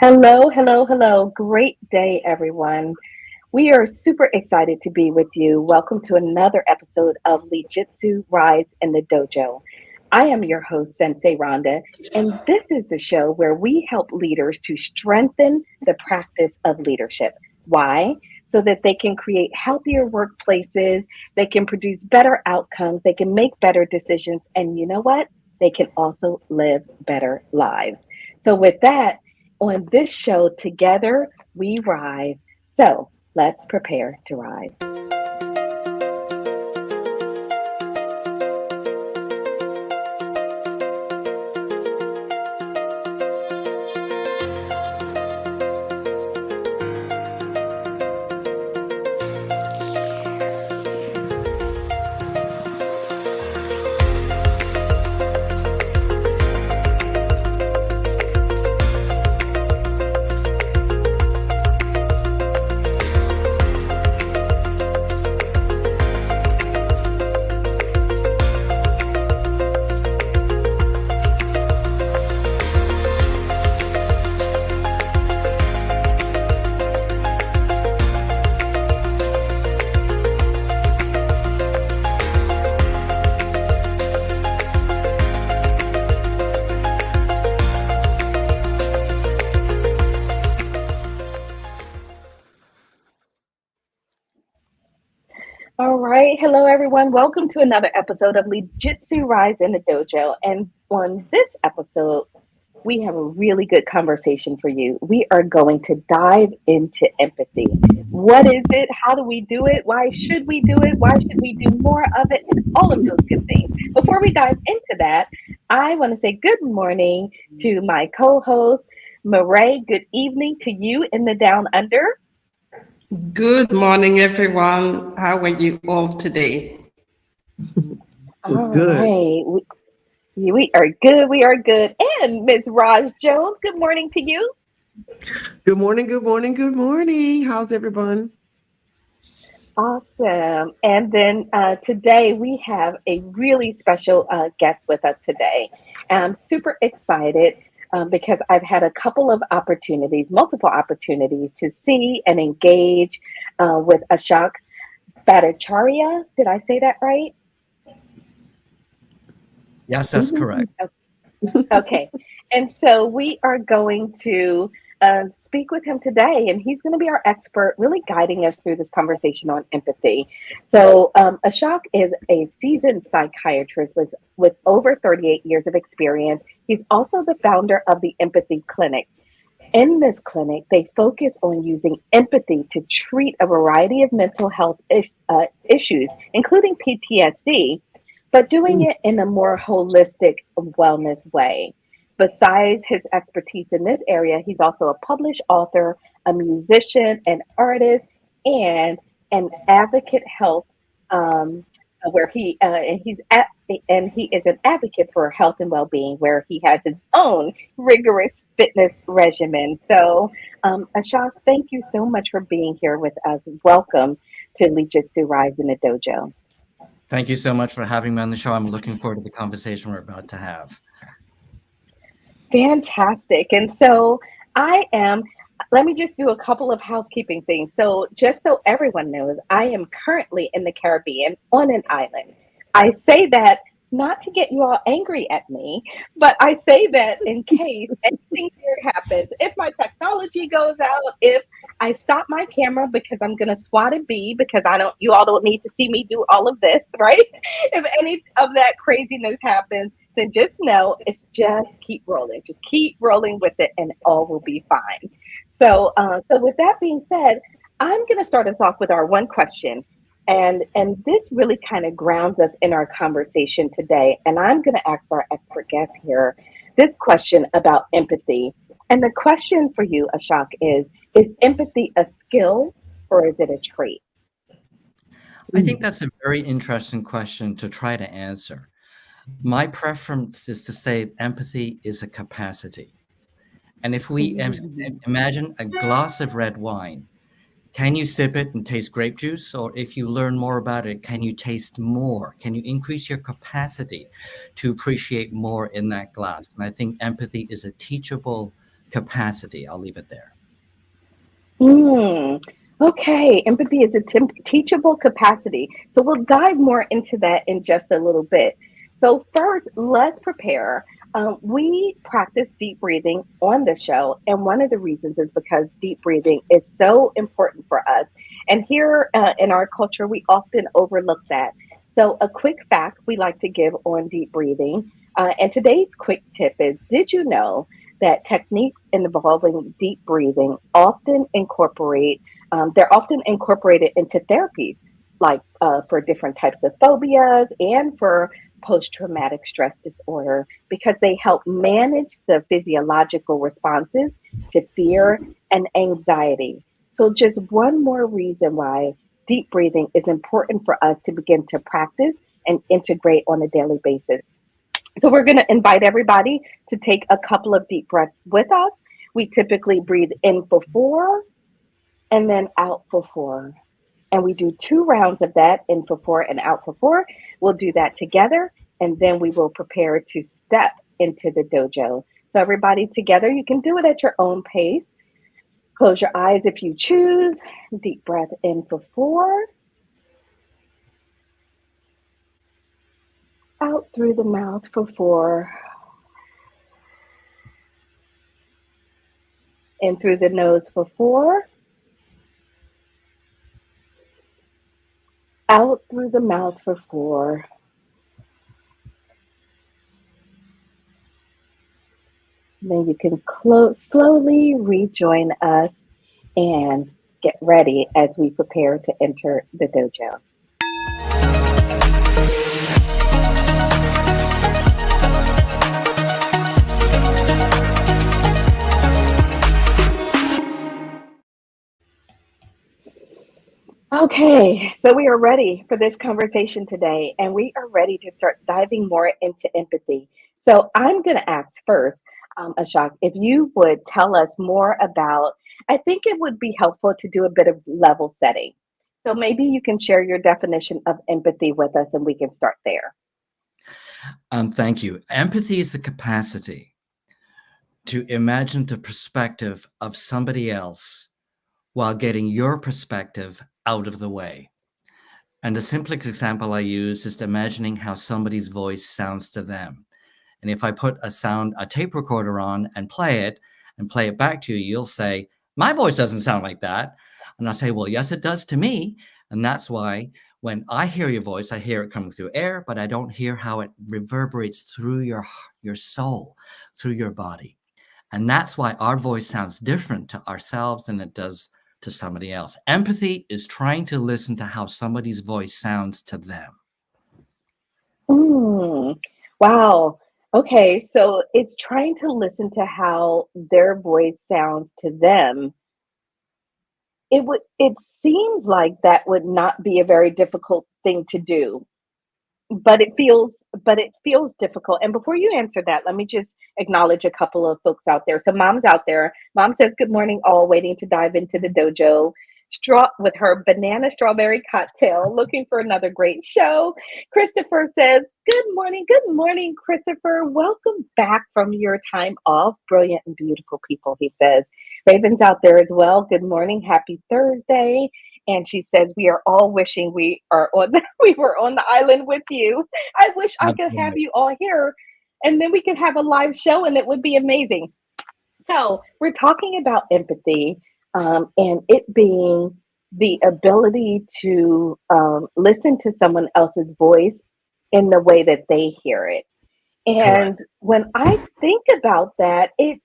Hello, hello, hello. Great day, everyone. We are super excited to be with you. Welcome to another episode of LEADJITSU Rise in the Dojo. I am your host, Sensei Rhonda, and this is the show where we help leaders to strengthen the practice of leadership. Why? So that they can create healthier workplaces, they can produce better outcomes, they can make better decisions, and you know what? They can also live better lives. So, with that, on this show, together we rise. So let's prepare to rise. All right. Hello, everyone. Welcome to another episode of Jitsu Rise in the Dojo. And on this episode, we have a really good conversation for you. We are going to dive into empathy. What is it? How do we do it? Why should we do it? Why should we do more of it? And all of those good things. Before we dive into that, I want to say good morning to my co host, Marae. Good evening to you in the Down Under. Good morning, everyone. How are you all today? All Good. right. We are good. We are good. And Ms. Raj Jones, good morning to you. Good morning. Good morning. Good morning. How's everyone? Awesome. And then today we have a really special guest with us today. And I'm super excited because I've had a couple of opportunities, multiple opportunities to see and engage with Ashok Bhattacharya. Did I say that right? Yes, that's correct. Okay. And so we are going to speak with him today, and he's going to be our expert, really guiding us through this conversation on empathy. So, Ashok is a seasoned psychiatrist with over 38 years of experience. He's also the founder of the Empathy Clinic. In this clinic, they focus on using empathy to treat a variety of mental health issues, including PTSD, but doing it in a more holistic wellness way. Besides his expertise in this area, he's also a published author, a musician, an artist, and an advocate health, where he is an advocate for health and well-being, where he has his own rigorous fitness regimen. So, Ashok, thank you so much for being here with us. Welcome to Jitsu Rise in the Dojo. Thank you so much for having me on the show. I'm looking forward to the conversation we're about to have. Fantastic. And so I am, let me just do a couple of housekeeping things. So, just so everyone knows, I am currently in the Caribbean on an island. I say that not to get you all angry at me, but I say that in case anything weird happens. If my technology goes out, if I stop my camera because I'm going to swat a bee because you all don't need to see me do all of this, right? If any of that craziness happens, then just know it's just keep rolling. Just keep rolling with it and all will be fine. So with that being said, I'm going to start us off with our one question. And this really kind of grounds us in our conversation today. And I'm going to ask our expert guest here this question about empathy. And the question for you, Ashok, is empathy a skill or is it a trait? I think that's a very interesting question to try to answer. My preference is to say empathy is a capacity. And if we imagine a glass of red wine, can you sip it and taste grape juice? Or if you learn more about it, can you taste more? Can you increase your capacity to appreciate more in that glass? And I think empathy is a teachable capacity. I'll leave it there. Okay, empathy is a teachable capacity. So we'll dive more into that in just a little bit. So first, let's prepare. We practice deep breathing on the show, and one of the reasons is because deep breathing is so important for us. And here in our culture, we often overlook that. So a quick fact we like to give on deep breathing, and today's quick tip is: did you know that techniques involving deep breathing often incorporate they're often incorporated into therapies, like for different types of phobias and for post-traumatic stress disorder, because they help manage the physiological responses to fear and anxiety. So just one more reason why deep breathing is important for us to begin to practice and integrate on a daily basis. So we're going to invite everybody to take a couple of deep breaths with us. We typically breathe in for 4 and then out for 4. And we do 2 rounds of that, in for 4 and out for 4. We'll do that together, and then we will prepare to step into the dojo. So everybody together, you can do it at your own pace. Close your eyes if you choose. Deep breath in for 4. Out through the mouth for 4. In through the nose for 4. Out through the mouth for 4. Then you can slowly rejoin us and get ready as we prepare to enter the dojo. Okay, so we are ready for this conversation today, and we are ready to start diving more into empathy. So I'm going to ask first, Ashok, if you would tell us more about, I think it would be helpful to do a bit of level setting. So maybe you can share your definition of empathy with us and we can start there. Thank you. Empathy is the capacity to imagine the perspective of somebody else while getting your perspective out of the way. And the simplest example I use is imagining how somebody's voice sounds to them. And if I put a tape recorder on and play it back to you, you'll say, my voice doesn't sound like that. And I'll say, well, yes, it does to me. And that's why when I hear your voice, I hear it coming through air, but I don't hear how it reverberates through your soul, through your body. And that's why our voice sounds different to ourselves than it does to somebody else. Empathy is trying to listen to how somebody's voice sounds to them. Wow. Okay, so it's trying to listen to how their voice sounds to them. It seems like that would not be a very difficult thing to do, but it feels difficult. And before you answer that, let me just acknowledge a couple of folks out there. So mom's out there. Mom says, good morning, all, waiting to dive into the dojo. With her banana strawberry cocktail, looking for another great show. Christopher says, good morning, Christopher. Welcome back from your time off. Brilliant and beautiful people, he says. Raven's out there as well. Good morning, happy Thursday. And she says, we are all wishing we were on the island with you. I wish I could have you all here, and then we could have a live show, and it would be amazing. So we're talking about empathy. And it being the ability to listen to someone else's voice in the way that they hear it. And correct. When I think about that, it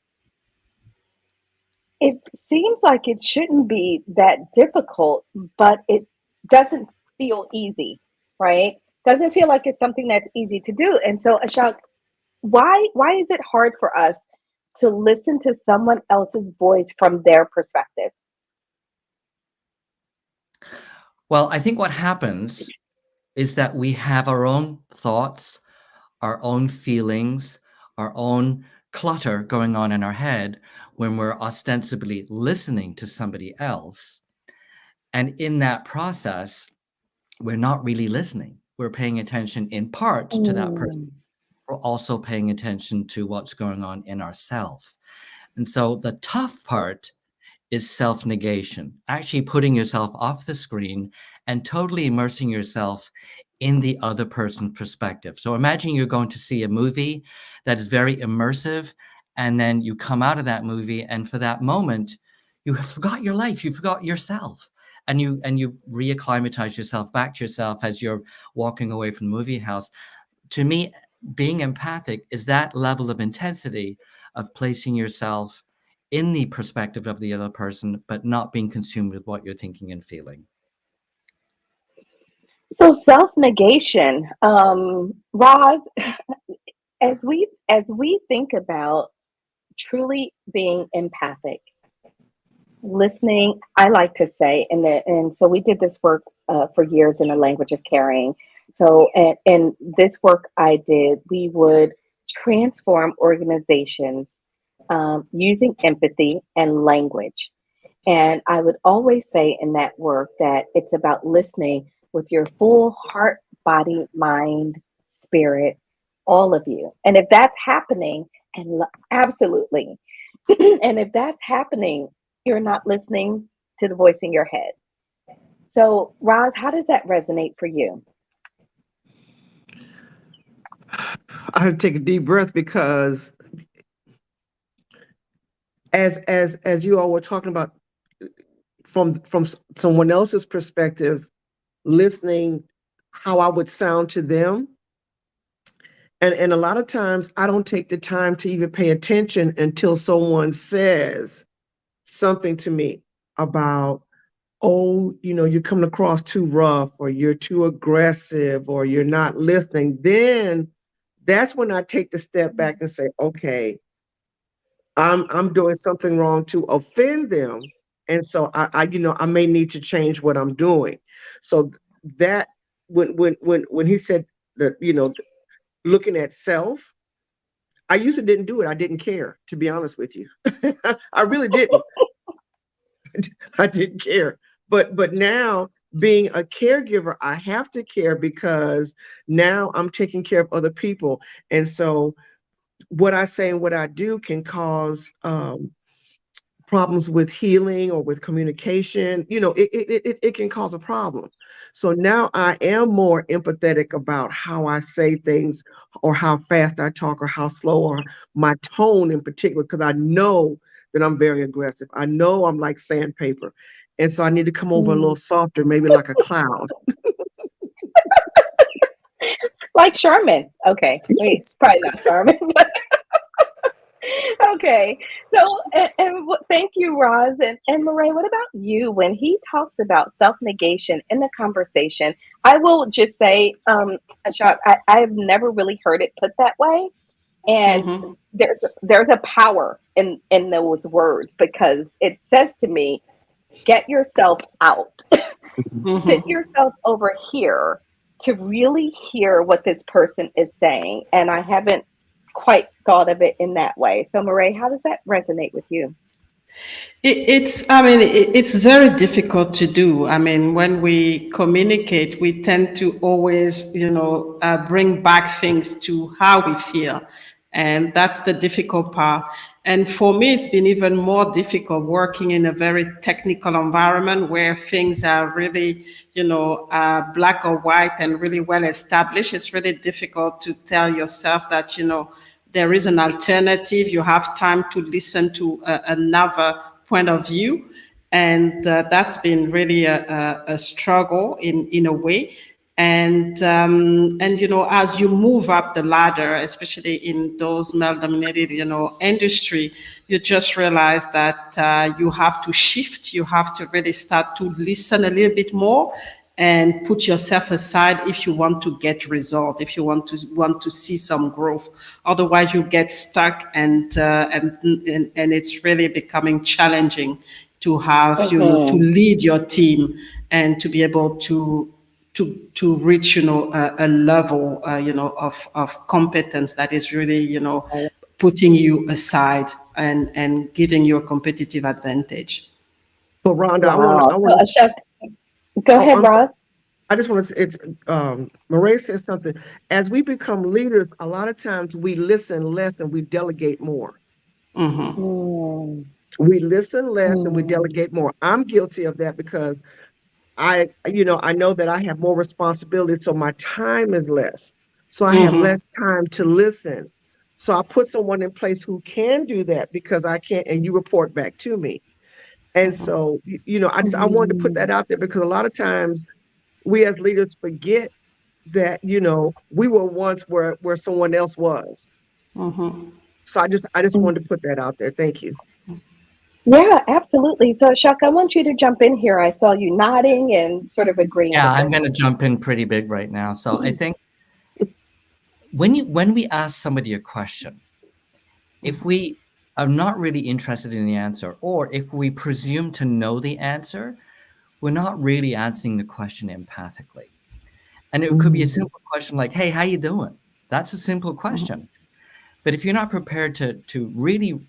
seems like it shouldn't be that difficult, but it doesn't feel easy, right? Doesn't feel like it's something that's easy to do. And so, Ashok, why is it hard for us to listen to someone else's voice from their perspective? Well, I think what happens is that we have our own thoughts, our own feelings, our own clutter going on in our head when we're ostensibly listening to somebody else. And in that process, we're not really listening. We're paying attention in part to that person. We're also paying attention to what's going on in ourselves. And so the tough part is self-negation, actually putting yourself off the screen and totally immersing yourself in the other person's perspective. So imagine you're going to see a movie that is very immersive, and then you come out of that movie, and for that moment, you have forgot your life, you forgot yourself, and you reacclimatize yourself back to yourself as you're walking away from the movie house. To me, being empathic is that level of intensity of placing yourself in the perspective of the other person, but not being consumed with what you're thinking and feeling. So self-negation, Roz, as we think about truly being empathic, listening, I like to say, and so we did this work for years in the language of caring. So, and this work I did, we would transform organizations using empathy and language. And I would always say in that work that it's about listening with your full heart, body, mind, spirit, all of you. And if that's happening, absolutely. And if that's happening, you're not listening to the voice in your head. So, Roz, how does that resonate for you? I have to take a deep breath because as you all were talking about from someone else's perspective, listening how I would sound to them. And a lot of times I don't take the time to even pay attention until someone says something to me about, oh, you're coming across too rough, or you're too aggressive, or you're not listening. Then that's when I take the step back and say, okay, I'm doing something wrong to offend them. And so I may need to change what I'm doing. So that when he said that, looking at self, I usually didn't do it. I didn't care, to be honest with you. I really didn't. I didn't care. But now, being a caregiver, I have to care because now I'm taking care of other people. And so what I say and what I do can cause problems with healing or with communication. It can cause a problem. So now I am more empathetic about how I say things, or how fast I talk, or how slow, or my tone in particular, because I know that I'm very aggressive. I know I'm like sandpaper. And so I need to come over a little softer, maybe like a cloud. Like Sherman. Okay. Wait, it's probably not Sherman. Okay. So, thank you, Roz. And Marae, what about you? When he talks about self-negation in the conversation, I will just say, Ashok, I've never really heard it put that way. And there's a power in those words, because it says to me, get yourself out. Sit yourself over here to really hear what this person is saying. And I haven't quite thought of it in that way. So, Marae, how does that resonate with you? It's very difficult to do. I mean, when we communicate, we tend to always, bring back things to how we feel. And that's the difficult part. And for me, it's been even more difficult working in a very technical environment where things are really, black or white and really well established. It's really difficult to tell yourself that, there is an alternative. You have time to listen to another point of view. And that's been really a struggle in a way. And as you move up the ladder, especially in those male-dominated, industry, you just realize that you have to shift. You have to really start to listen a little bit more and put yourself aside if you want to get results, if you want to see some growth. Otherwise, you get stuck, and it's really becoming challenging to have to lead your team and to be able to reach a level of competence that is really putting you aside and giving you a competitive advantage. But Rhonda, Wow. I want to. So, Ashok, go ahead, Roz. I just want to. Marae says something. As we become leaders, a lot of times we listen less and we delegate more. Mm. We listen less and we delegate more. I'm guilty of that because I know that I have more responsibility, so my time is less. So I have less time to listen. So I put someone in place who can do that because I can't, and you report back to me. And so, I wanted to put that out there because a lot of times we as leaders forget that, we were once where someone else was. So I just wanted to put that out there. Thank you. Yeah, absolutely. So, Ashok, I want you to jump in here. I saw you nodding and sort of agreeing Yeah, with I'm this. going to jump in pretty big right now. So I think when we ask somebody a question, if we are not really interested in the answer, or if we presume to know the answer, we're not really answering the question empathically. And it could be a simple question like, "Hey, how you doing?" That's a simple question. But if you're not prepared to really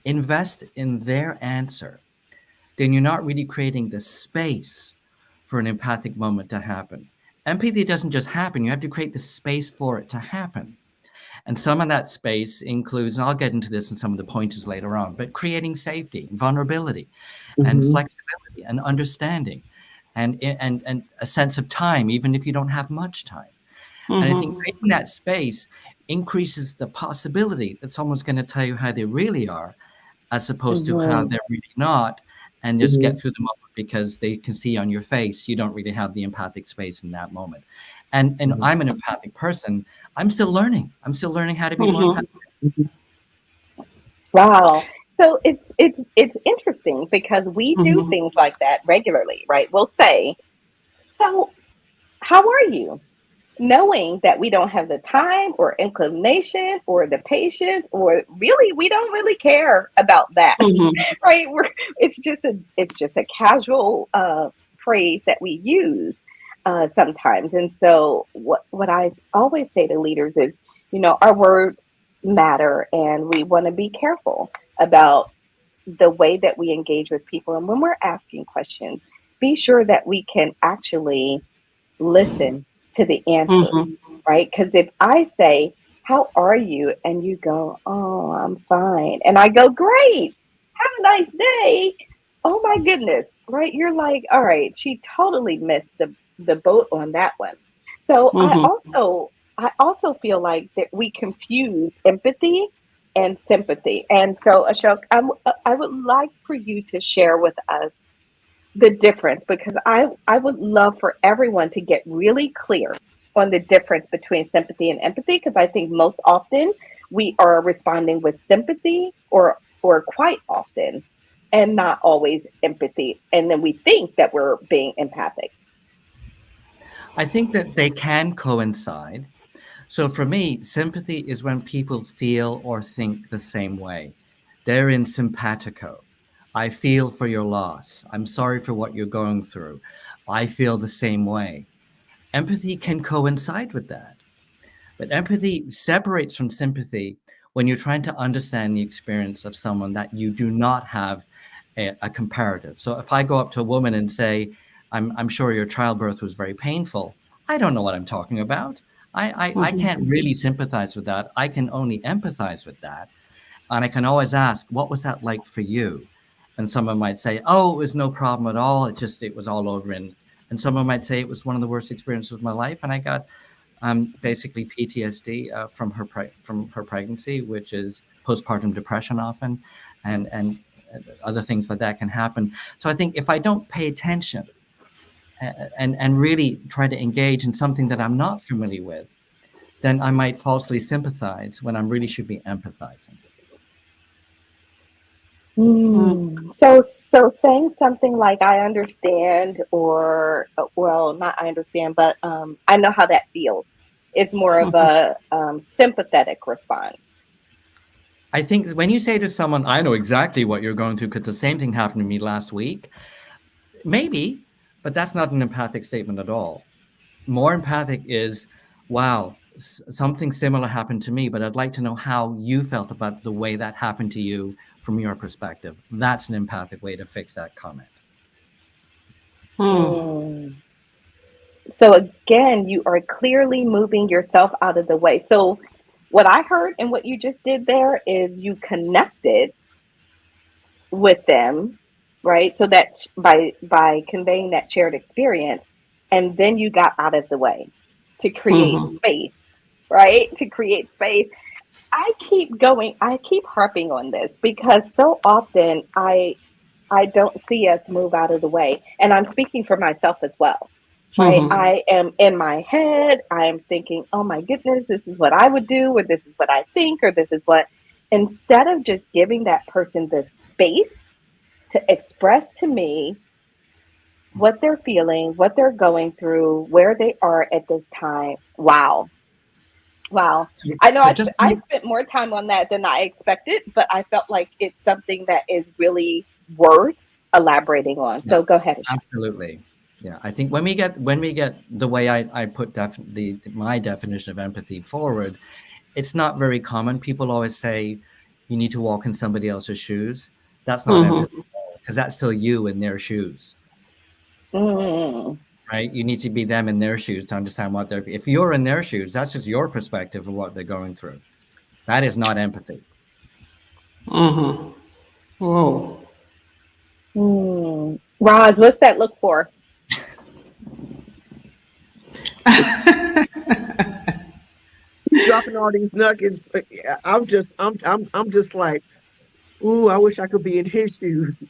invest in their answer, then you're not really creating the space for an empathic moment to happen. Empathy doesn't just happen, you have to create the space for it to happen. And some of that space includes, and I'll get into this in some of the pointers later on, but creating safety, vulnerability, and Mm-hmm. flexibility, and understanding, and a sense of time, even if you don't have much time. And I think creating that space increases the possibility that someone's going to tell you how they really are, as opposed to how Mm-hmm. they're really not, and just Mm-hmm. get through the moment because they can see on your face you don't really have the empathic space in that moment. And I'm an empathic person. I'm still learning. I'm still learning how to be more empathic. Mm-hmm. Wow. So it's interesting because we do things like that regularly, right? We'll say, "So, how are you?" Knowing that we don't have the time or inclination or the patience, or really we don't really care about that, right? It's just a casual phrase that we use sometimes. And so what I always say to leaders is, our words matter, and we want to be careful about the way that we engage with people. And when we're asking questions, be sure that we can actually listen to the answer, right? Because if I say, "How are you?" and you go, "Oh, I'm fine," and I go, "Great, have a nice day." Oh my goodness, right? You're like, "All right, she totally missed the boat on that one." So I also feel like that we confuse empathy and sympathy. And so, Ashok, I would like for you to share with us the difference, because I would love for everyone to get really clear on the difference between sympathy and empathy, because I think most often we are responding with sympathy, or quite often, and not always empathy, and then we think that we're being empathic. I think that they can coincide. So for me, sympathy is when people feel or think the same way. They're in simpatico. I feel for your loss. I'm sorry for what you're going through. I feel the same way. Empathy can coincide with that. But empathy separates from sympathy when you're trying to understand the experience of someone that you do not have a comparative. So if I go up to a woman and say, I'm sure your childbirth was very painful, I don't know what I'm talking about. I can't really sympathize with that. I can only empathize with that. And I can always ask, what was that like for you? And someone might say, oh, it was no problem at all. It was all over. And someone might say it was one of the worst experiences of my life. And I got basically PTSD from her pregnancy, which is postpartum depression often, and other things like that can happen. So I think if I don't pay attention and really try to engage in something that I'm not familiar with, then I might falsely sympathize when I really should be empathizing. So saying something like "I understand," or well, not "I understand," but "I know how that feels," is more of a sympathetic response. I think when you say to someone, I know exactly what you're going through because the same thing happened to me last week, maybe, but that's not an empathic statement at all. More empathic is, wow, something similar happened to me, but I'd like to know how you felt about the way that happened to you from your perspective. That's an empathic way to fix that comment. Mm. So again, you are clearly moving yourself out of the way. So what I heard and what you just did there is you connected with them, right? So that by conveying that shared experience, and then you got out of the way to create Mm-hmm. space, right? To create space. I keep going, I keep harping on this because so often I don't see us move out of the way. And I'm speaking for myself as well, right? Mm-hmm. I am in my head, I'm thinking, oh my goodness, this is what I would do, or this is what I think, or this is what, instead of just giving that person the space to express to me what they're feeling, what they're going through, where they are at this time. Wow. Wow. So, I know so just I spent more time on that than I expected, but I felt like it's something that is really worth elaborating on. yeah, So go ahead, Ashok. absolutely. Yeah, I think when we get the way I put my definition of empathy forward, it's not very common. People always say you need to walk in somebody else's shoes. That's not empathy Mm-hmm. because that's still you in their shoes, Mm, right? You need to be them in their shoes to understand what they're. If you're in their shoes, that's just your perspective of what they're going through. That is not empathy. Mm-hmm. Whoa. Roz, what's that look for? Dropping all these nuggets. I'm just like, ooh, I wish I could be in his shoes.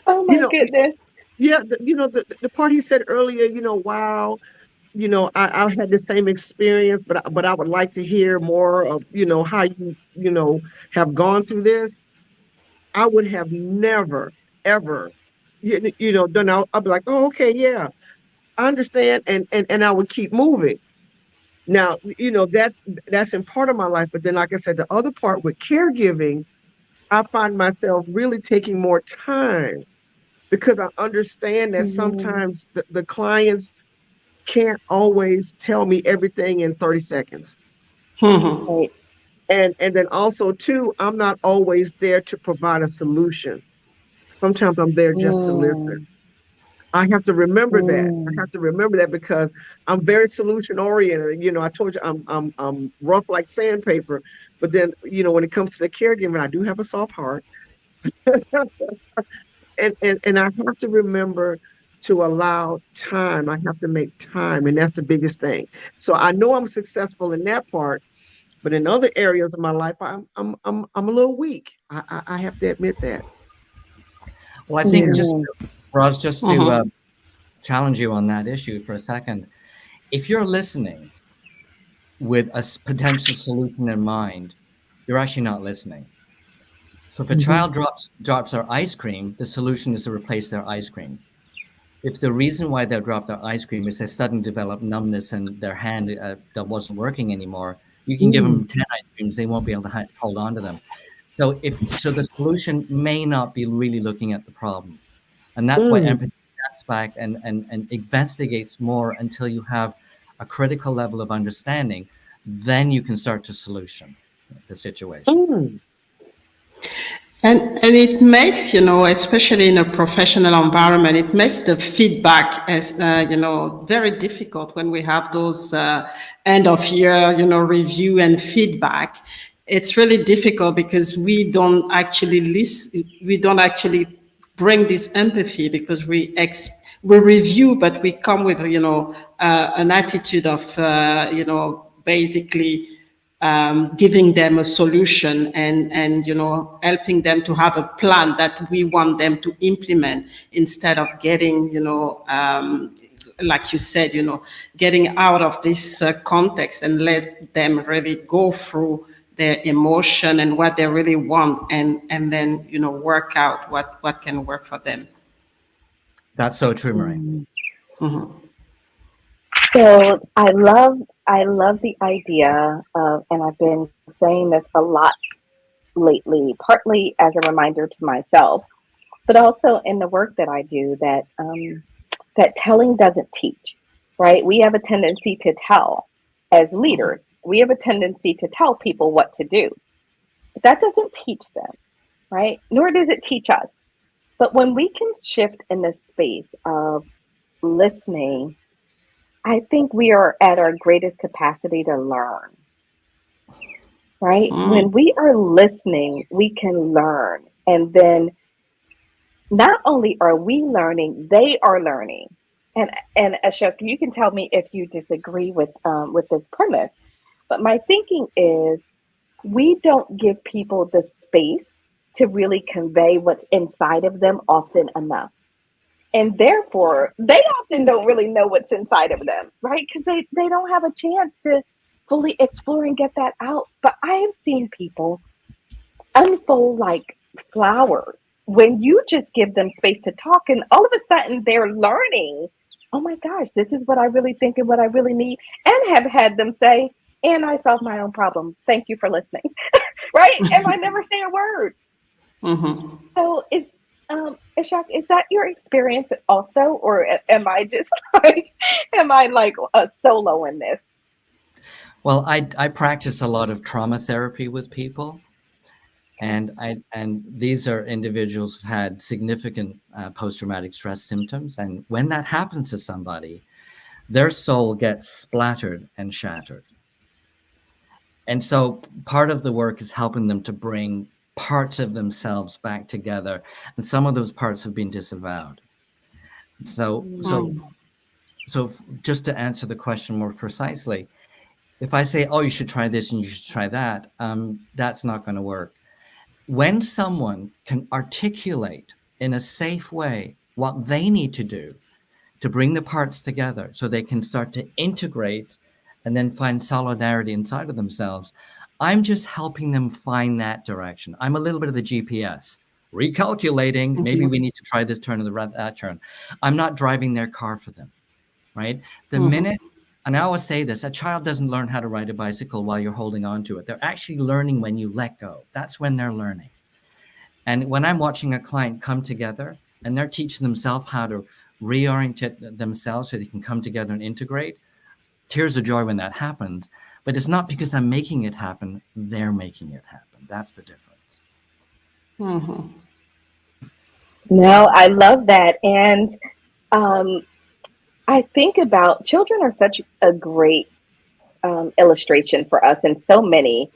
Oh You my know, goodness. yeah, the part he said earlier, wow, I had the same experience, but I would like to hear more of, how have gone through this. I would have never, ever, done. I'll be like, oh, okay, yeah, I understand, and I would keep moving. Now, that's in part of my life, but then, like I said, the other part with caregiving, I find myself really taking more time because I understand that Mhm. sometimes the clients can't always tell me everything in 30 seconds. Mm-hmm. Right. And then also too, I'm not always there to provide a solution. Sometimes I'm there just to listen. Mm, I have to remember that. I mm. have to remember that because I'm very solution oriented. I told you I'm rough like sandpaper, but then when it comes to the caregiving, I do have a soft heart, and I have to remember to allow time. I have to make time, and that's the biggest thing. So I know I'm successful in that part, but in other areas of my life, I'm a little weak. I have to admit that. Well, I think Yeah. just Mhm. Ross, just to Mm-hmm. challenge you on that issue for a second, if you're listening with a potential solution in mind, you're actually not listening. So if a Mhm. child drops their ice cream, the solution is to replace their ice cream. If the reason why they drop their ice cream is they suddenly develop numbness in their hand that wasn't working anymore, you can give Mm. them 10 ice creams, they won't be able to hold on to them. So the solution may not be really looking at the problem. And that's why Mm. empathy steps back and investigates more until you have a critical level of understanding. Then you can start to solution the situation. Mm. And it makes, especially in a professional environment, it makes the feedback as very difficult when we have those end of year review and feedback. It's really difficult because we don't actually listen. We don't actually bring this empathy because we review, but we come with an attitude of basically giving them a solution and helping them to have a plan that we want them to implement instead of getting like you said getting out of this context and let them really go through their emotion and what they really want and then work out what can work for them. That's so true, Marie. Mm. Mm-hmm. So I love the idea of, and I've been saying this a lot lately, partly as a reminder to myself, but also in the work that I do, that telling doesn't teach, right? We have a tendency to tell as Mm-hmm. leaders. We have a tendency to tell people what to do, but that doesn't teach them, right? Nor does it teach us. But when we can shift in the space of listening I think we are at our greatest capacity to learn, right? Mm. When we are listening, we can learn. And then not only are we learning, they are learning. And Ashok, you can tell me if you disagree with this premise. But my thinking is we don't give people the space to really convey what's inside of them often enough. And therefore, they often don't really know what's inside of them, right? Because they don't have a chance to fully explore and get that out. But I have seen people unfold like flowers when you just give them space to talk, and all of a sudden they're learning, oh my gosh, this is what I really think and what I really need, and have had them say, and I solved my own problem. Thank you for listening. Right? And I never say a word. Mm-hmm. So is Ishak, is that your experience also, or am I just like, am I like a solo in this? Well, I practice a lot of trauma therapy with people. And these are individuals who've had significant post-traumatic stress symptoms. And when that happens to somebody, their soul gets splattered and shattered. And so part of the work is helping them to bring parts of themselves back together. And some of those parts have been disavowed. So just to answer the question more precisely, if I say, oh, you should try this and you should try that, that's not going to work. When someone can articulate in a safe way what they need to do to bring the parts together so they can start to integrate and then find solidarity inside of themselves, I'm just helping them find that direction. I'm a little bit of the GPS, recalculating, maybe we need to try this turn or that turn. I'm not driving their car for them, right? The minute, and I always say this, a child doesn't learn how to ride a bicycle while you're holding on to it. They're actually learning when you let go. That's when they're learning. And when I'm watching a client come together and they're teaching themselves how to reorient themselves so they can come together and integrate, tears of joy when that happens. But it's not because I'm making it happen, they're making it happen. That's the difference. No, I love that. And um, I think about children are such a great illustration for us in so many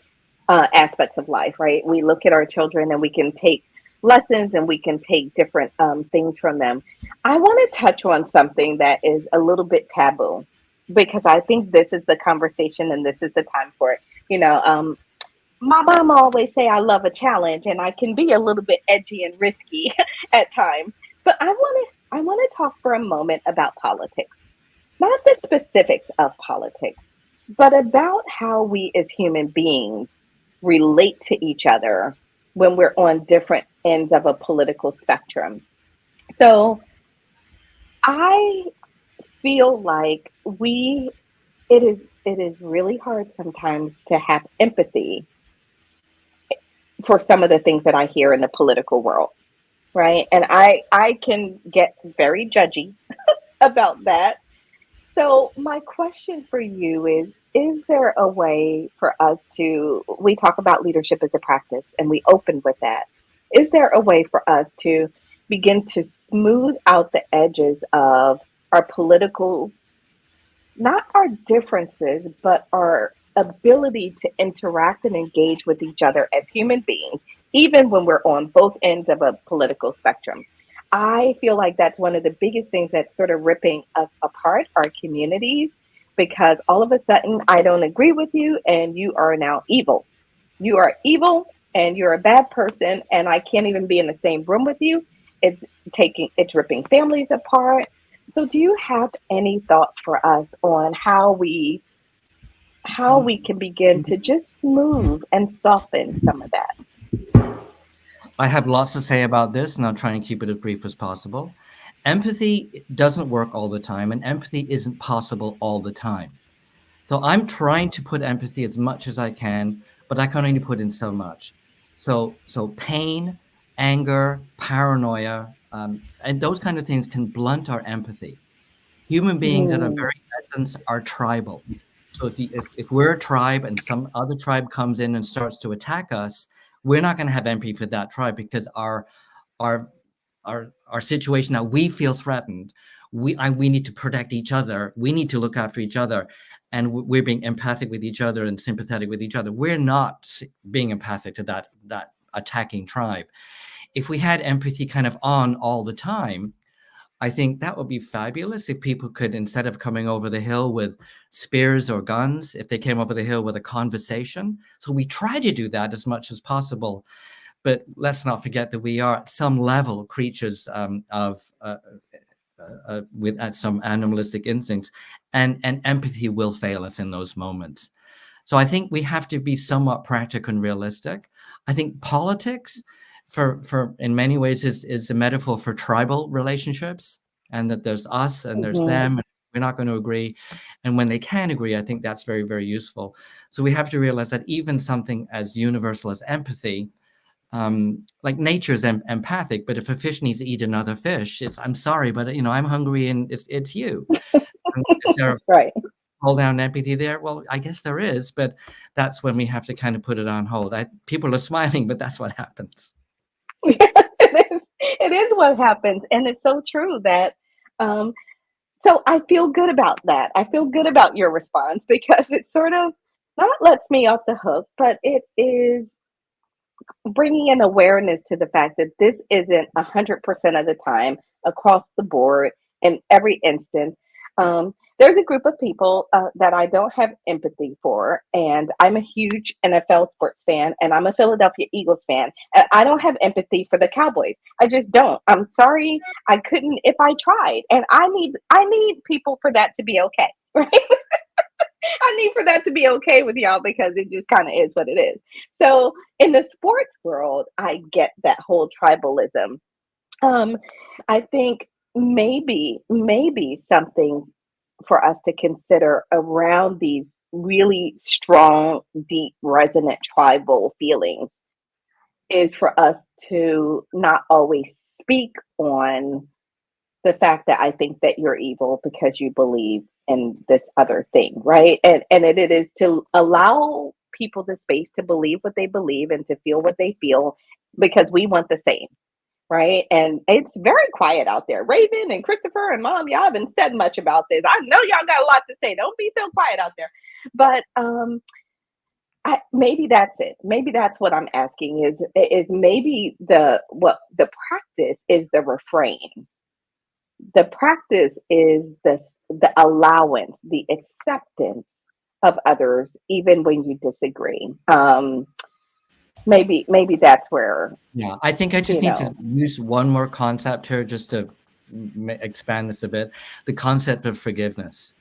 aspects of life, right? We look at our children and we can take lessons and we can take different things from them. I want to touch on something that is a little bit taboo because I think this is the conversation and this is the time for it. You know, my mom always say I love a challenge and I can be a little bit edgy and risky at times. But I want to talk for a moment about politics. Not the specifics of politics, but about how we as human beings relate to each other when we're on different ends of a political spectrum. So I feel like it is really hard sometimes to have empathy for some of the things that I hear in the political world, right? And I can get very judgy about that. So my question for you is there a way for us to, we talk about leadership as a practice and we open with that. Is there a way for us to begin to smooth out the edges of our political, not our differences, but our ability to interact and engage with each other as human beings, even when we're on both ends of a political spectrum? I feel like that's one of the biggest things that's sort of ripping us apart, our communities, because all of a sudden I don't agree with you and you are now evil. You are evil and you're a bad person and I can't even be in the same room with you. It's ripping families apart. So do you have any thoughts for us on how we can begin to just smooth and soften some of that? I have lots to say about this, and I'll try and keep it as brief as possible. Empathy doesn't work all the time, and empathy isn't possible all the time. So I'm trying to put empathy as much as I can, but I can only put in so much. So pain, anger, paranoia, and those kind of things can blunt our empathy. Human beings at our Mm, very essence are tribal. So if we're a tribe and some other tribe comes in and starts to attack us, we're not going to have empathy for that tribe because our our situation that we feel threatened, we need to protect each other. We need to look after each other. And we're being empathic with each other and sympathetic with each other. We're not being empathic to that attacking tribe. If we had empathy kind of on all the time, I think that would be fabulous if people could, instead of coming over the hill with spears or guns, if they came over the hill with a conversation. So we try to do that as much as possible. But let's not forget that we are at some level creatures with some animalistic instincts, and empathy will fail us in those moments. So I think we have to be somewhat practical and realistic. I think politics, for in many ways, is a metaphor for tribal relationships, and that there's us and there's them. And we're not going to agree, and when they can agree, I think that's very, very useful. So we have to realize that even something as universal as empathy, like nature's empathic, but if a fish needs to eat another fish, I'm sorry, but I'm hungry and it's you. Is there right. hold down empathy there? Well, I guess there is, but that's when we have to kind of put it on hold. People are smiling, but that's what happens. It is what happens, and it's so true that. So I feel good about that. I feel good about your response, because it sort of not lets me off the hook, but it is bringing an awareness to the fact that this isn't 100% of the time across the board in every instance. There's a group of people that I don't have empathy for, and I'm a huge NFL sports fan, and I'm a Philadelphia Eagles fan, and I don't have empathy for the Cowboys. I just don't. I'm sorry, I couldn't if I tried, and I need people for that to be okay, right? I need for that to be okay with y'all, because it just kind of is what it is. So in the sports world, I get that whole tribalism. I think maybe something for us to consider around these really strong, deep, resonant tribal feelings is for us to not always speak on the fact that I think that you're evil because you believe in this other thing, right? And it is to allow people the space to believe what they believe and to feel what they feel, because we want the same, right? And it's very quiet out there. Raven and Christopher and Mom, y'all haven't said much about this. I know y'all got a lot to say. Don't be so quiet out there. But maybe that's it. Maybe that's what I'm asking is maybe the practice is the refrain. The practice is the allowance, the acceptance of others, even when you disagree. Maybe that's where. Yeah, I think I just need to use one more concept here just to expand this a bit. The concept of forgiveness.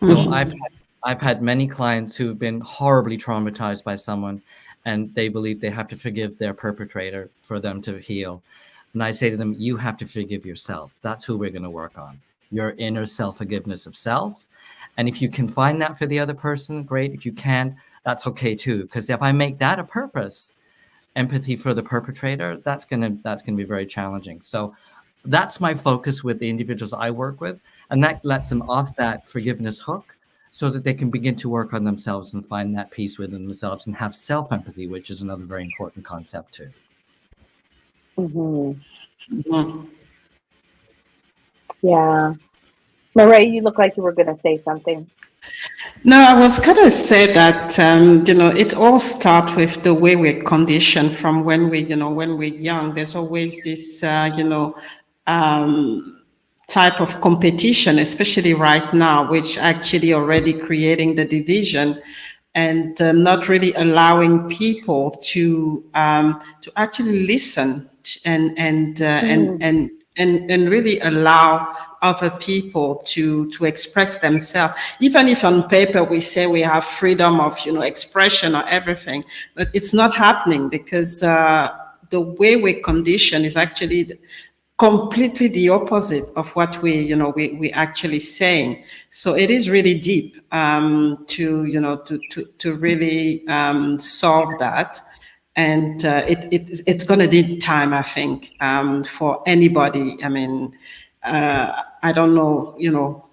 So I've had many clients who've been horribly traumatized by someone, and they believe they have to forgive their perpetrator for them to heal. And I say to them, you have to forgive yourself. That's who we're going to work on. Your inner self-forgiveness of self. And if you can find that for the other person, great. If you can't, that's okay too. Because if I make that a purpose, empathy for the perpetrator, that's gonna be very challenging. So that's my focus with the individuals I work with. And that lets them off that forgiveness hook so that they can begin to work on themselves and find that peace within themselves and have self-empathy, which is another very important concept too. Yeah. Murray, you look like you were going to say something. No, I was going to say that, it all starts with the way we're conditioned from when we're young. There's always this, type of competition, especially right now, which actually already creating the division and not really allowing people to actually listen and really allow other people to express themselves. Even if on paper we say we have freedom of expression or everything, but it's not happening because the way we're conditioned is actually completely the opposite of what we actually saying. So it is really deep to really solve that. And it's going to need time, I think, for anybody. I mean, I don't know,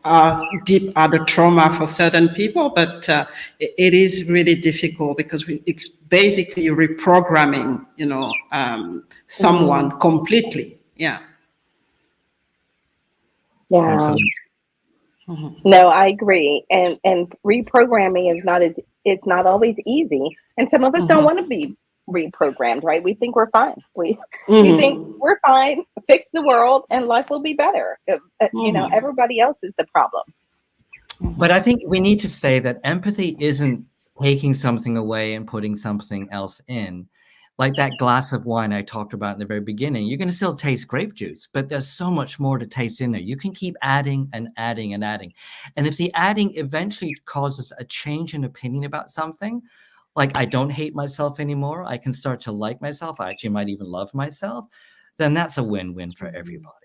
how deep are the trauma for certain people, but it is really difficult because it's basically reprogramming, someone completely. Yeah. Yeah. Absolutely. No, I agree. And reprogramming is not as it's not always easy. And some of us don't want to be reprogrammed, right? We think we're fine. We think we're fine, fix the world and life will be better. You know, everybody else is the problem. But I think we need to say that empathy isn't taking something away and putting something else in. Like that glass of wine I talked about in the very beginning, you're going to still taste grape juice, but there's so much more to taste in there. You can keep adding and adding and adding. And if the adding eventually causes a change in opinion about something, like I don't hate myself anymore, I can start to like myself, I actually might even love myself, then that's a win-win for everybody.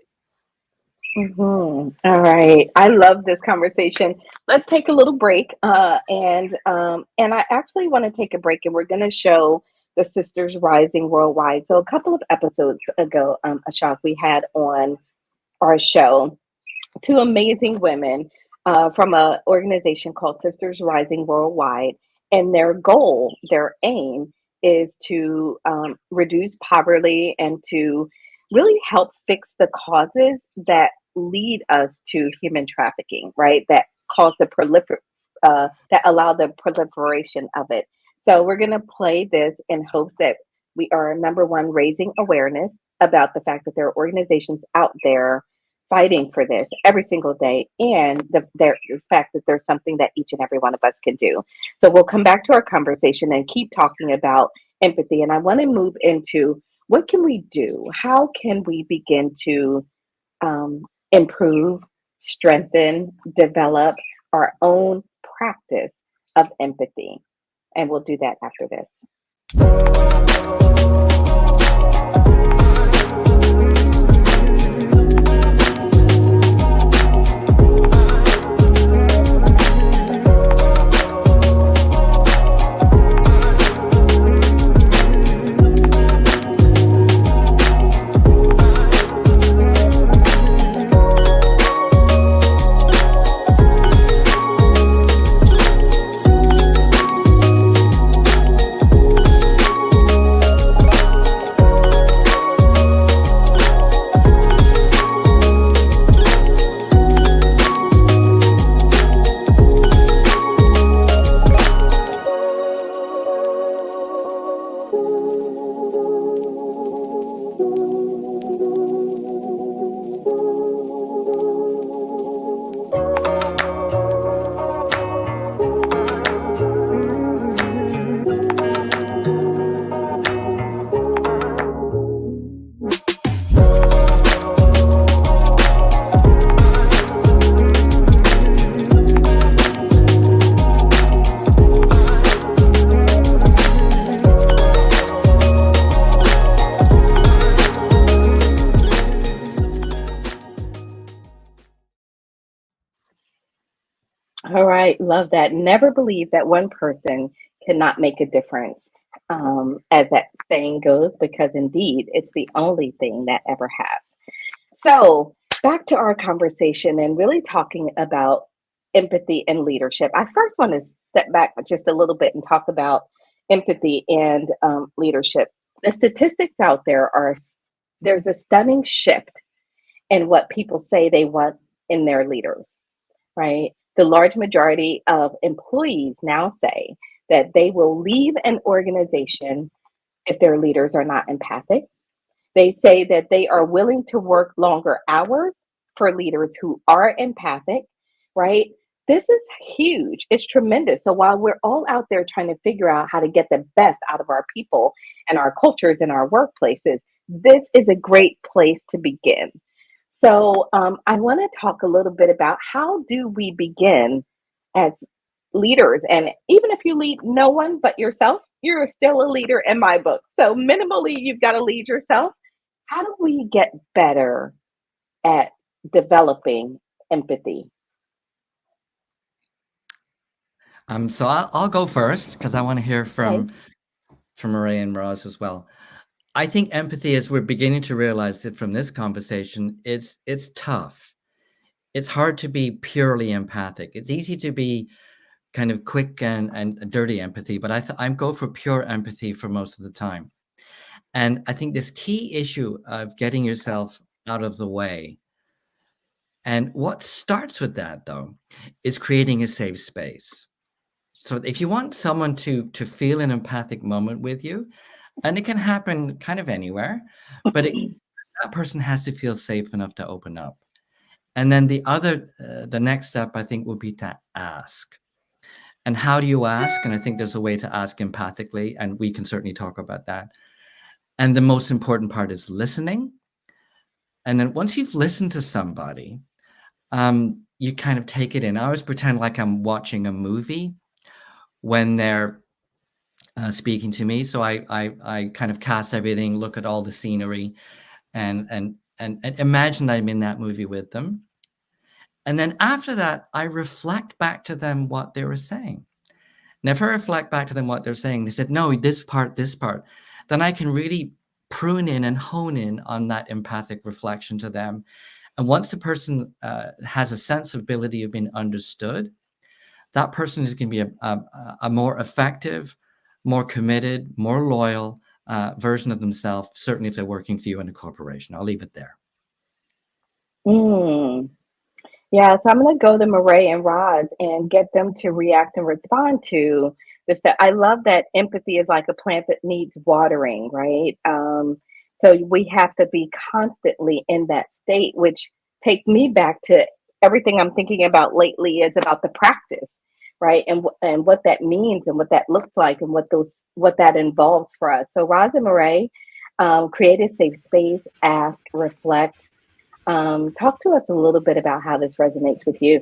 All right. I love this conversation. Let's take a little break. And I actually want to take a break and we're going to show the Sisters Rising Worldwide. So a couple of episodes ago, Ashok, we had on our show two amazing women from an organization called Sisters Rising Worldwide. And their goal, their aim is to reduce poverty and to really help fix the causes that lead us to human trafficking, right? That cause that allow the proliferation of it. So we're going to play this in hopes that we are, number one, raising awareness about the fact that there are organizations out there fighting for this every single day, and the fact that there's something that each and every one of us can do. So we'll come back to our conversation and keep talking about empathy. And I want to move into what can we do? How can we begin to improve, strengthen, develop our own practice of empathy? And we'll do that after this. All right, love that. Never believe that one person cannot make a difference, as that saying goes, because indeed it's the only thing that ever has. So, back to our conversation and really talking about empathy and leadership. I first want to step back just a little bit and talk about empathy and leadership. The statistics out there are there's a stunning shift in what people say they want in their leaders, right? The large majority of employees now say that they will leave an organization if their leaders are not empathic. They say that they are willing to work longer hours for leaders who are empathic, right? This is huge. It's tremendous. So while we're all out there trying to figure out how to get the best out of our people and our cultures and our workplaces, this is a great place to begin. So I want to talk a little bit about how do we begin as leaders. And even if you lead no one but yourself, you're still a leader in my book. So minimally, you've got to lead yourself. How do we get better at developing empathy? So I'll go first because I want to hear Okay. from Maria and Roz as well. I think empathy, as we're beginning to realize that from this conversation, it's tough. It's hard to be purely empathic. It's easy to be kind of quick and dirty empathy, but I go for pure empathy for most of the time. And I think this key issue of getting yourself out of the way And what starts with that, though, is creating a safe space. So if you want someone to feel an empathic moment with you, and it can happen kind of anywhere, but that person has to feel safe enough to open up. And then the next step, I think, would be to ask. And how do you ask? And I think there's a way to ask empathically, and we can certainly talk about that. And the most important part is listening. And then once you've listened to somebody, you kind of take it in. I always pretend like I'm watching a movie when they're speaking to me. So I kind of cast everything, look at all the scenery, and imagine that I'm in that movie with them. And then after that, I reflect back to them what they were saying. And if I reflect back to them what they're saying, they said, no, this part, then I can really prune in and hone in on that empathic reflection to them. And once the person has a sensibility of being understood, that person is going to be a more effective, more committed, more loyal version of themselves, certainly if they're working for you in a corporation. I'll leave it there. Yeah, so I'm going to go to Murray and Roz and get them to react and respond to this. I love that empathy is like a plant that needs watering, right? So we have to be constantly in that state, which takes me back to everything I'm thinking about lately is about the practice, right? And what that means and what that looks like and what that involves for us. So Roz and Murray, create a safe space, ask, reflect. Talk to us a little bit about how this resonates with you.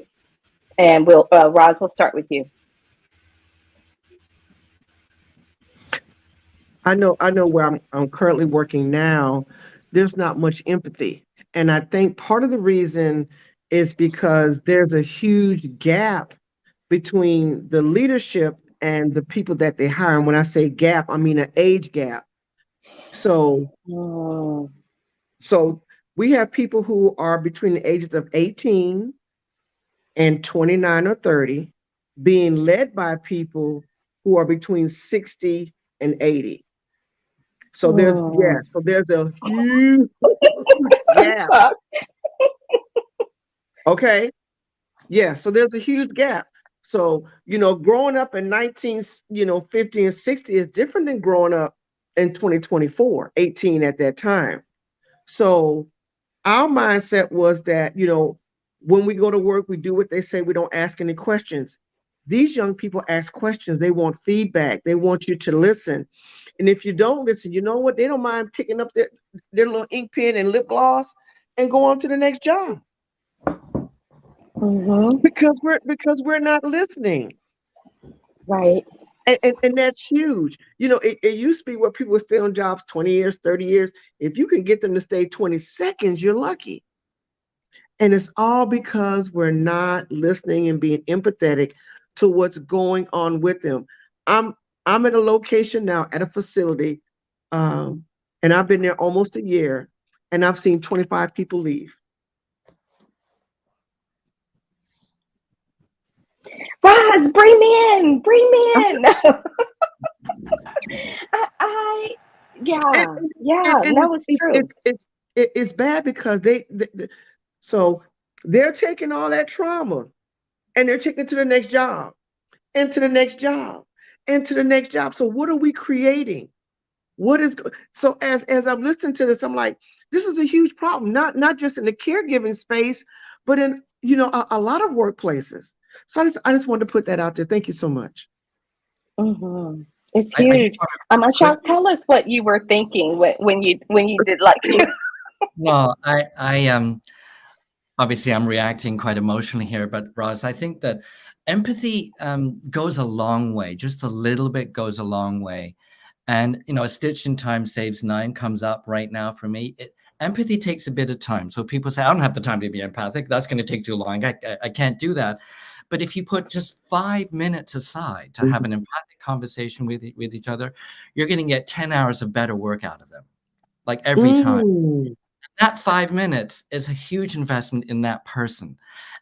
And Roz, we'll start with you. I know where I'm currently working now, there's not much empathy. And I think part of the reason is because there's a huge gap between the leadership and the people that they hire. And when I say gap, I mean an age gap. So we have people who are between the ages of 18 and 29 or 30 being led by people who are between 60 and 80. So there's a huge gap. Okay. Yeah, so there's a huge gap. So, growing up in 50 and 60 is different than growing up in 2024, 18 at that time. So our mindset was that, when we go to work, we do what they say, we don't ask any questions. These young people ask questions. They want feedback. They want you to listen. And if you don't listen, you know what? They don't mind picking up their little ink pen and lip gloss and go on to the next job. Because we're not listening. Right. And that's huge. It used to be where people would stay on jobs 20 years, 30 years. If you can get them to stay 20 seconds, you're lucky. And it's all because we're not listening and being empathetic to what's going on with them. I'm at a location now at a facility, and I've been there almost a year, and I've seen 25 people leave. Roz, bring me in. It's bad because so they're taking all that trauma and they're taking it to the next job and to the next job and to the next job. So what are we creating? So as I'm listening to this, I'm like, this is a huge problem, not just in the caregiving space, but in a lot of workplaces. So I just wanted to put that out there. Thank you so much. It's huge. Ashok, tell us what you were thinking when you did like. Well, I obviously I'm reacting quite emotionally here, but Roz, I think that empathy goes a long way. Just a little bit goes a long way. And a stitch in time saves 9 comes up right now for me. Empathy takes a bit of time. So people say, I don't have the time to be empathic. That's going to take too long. I can't do that. But if you put just 5 minutes aside to have an empathic conversation with each other, you're going to get 10 hours of better work out of them, like every time. That 5 minutes is a huge investment in that person